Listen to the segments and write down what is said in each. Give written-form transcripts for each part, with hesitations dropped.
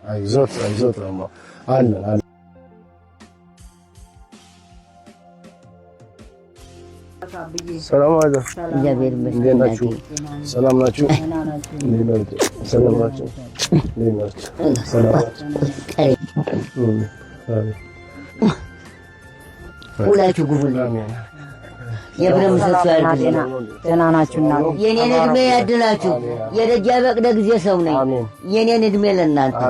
አይዞት ነው አለን አለን። ሰላም አለይኩም። እግዚአብሔር ይመስገን። ሰላም ናችሁ? ሰላም ናችሁ? ሰላም ሁላችሁ ጉቡልኝ የብረም ምሰሶ ያድርግልኝ። ደህና ናችሁና የኔን እድሜ ያድላችሁ። የደጃ በቅደ ጊዜ ሰው ነኝ። የኔን እድሜ ለእናንተ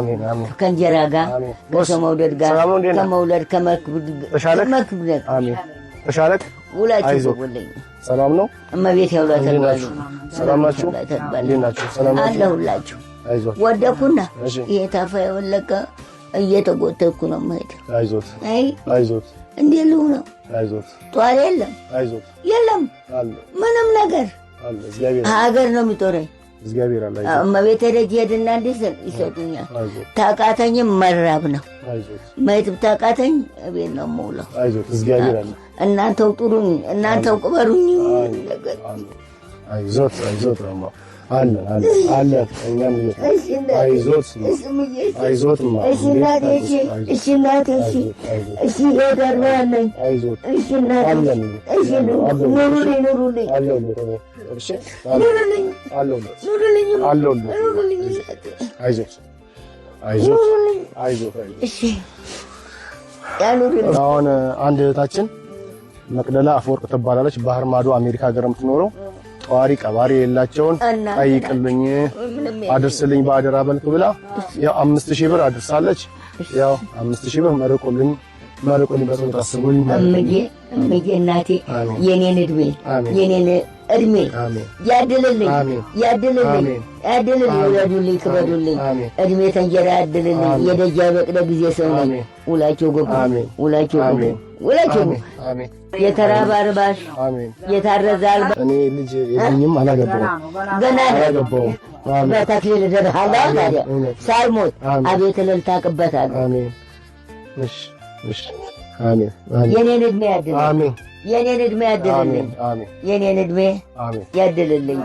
ከእንጀራ ጋር ከሰው መውደድ ጋር ከመውለድ ከመክብድ ተሻለክ ሁላችሁ ጉቡልኝ። ሰላም ነው። እመቤት ያውላ ተባሉ። ሰላም ናችሁ? እንዴት ናችሁ? ሰላም ናችሁ? አለሁላችሁ። ወደኩና ይሄ ታፋ የወለቀ እየተጎተኩ ነው የምሄድ። አይዞት አይዞት። እንዴት ልሁን ነው? አይዞት። ጧሪ የለም አይዞት የለም ምንም ነገር ሀገር ነው የሚጦረኝ። እግዚአብሔር አለ። እመቤት ደጅ ሄድና እንዲስል ይሰጡኛል። ታቃተኝም መራብ ነው። መሄድ ታቃተኝ እቤት ነው የምውለው። እናንተው ጥሩኝ፣ እናንተው ቅበሩኝ። አይዞት ነው አለን እኛም አይዞት አይዞት እሺ እናቴ እሺ እናቴ እሺ እሄዳለሁ አለኝ። እሺ እናቴ እሺ ኑሩልኝ አሁን አንድ እህታችን መቅደላ አፈወርቅ ትባላለች። ባህር ማዶ አሜሪካ ሀገር የምትኖረው ጧሪ ቀባሪ የላቸውን ጠይቅልኝ አድርስልኝ በአደራ መልክ ብላ ያው 5000 ብር አድርሳለች። ያው 5000 ብር መርቁልኝ በሰው ታስቡልኝ። እምዬ እናቴ የኔን እድሜ ያድልልኝ ወለዱልኝ ክበዱልኝ እድሜ ተንጀራ ያድልልኝ። የደጃ በቅደ ጊዜ ሰው ነኝ። ውላቸው ጎብ የተራበ አርባሽ የታረዘ አልባ እኔ ልጅ የለኝም አላገባውም ገና አላገባውም። በተክሊል ደርሃለሁ ታዲያ ሳልሞት አቤት እልልታ ቅበታለሁ። አሜን እሺ አሜን የኔን እድሜ ያድልልኝ። አሜን የኔን እድሜ ያድልልኝ። አሜን የኔን እድሜ ያድልልኝ።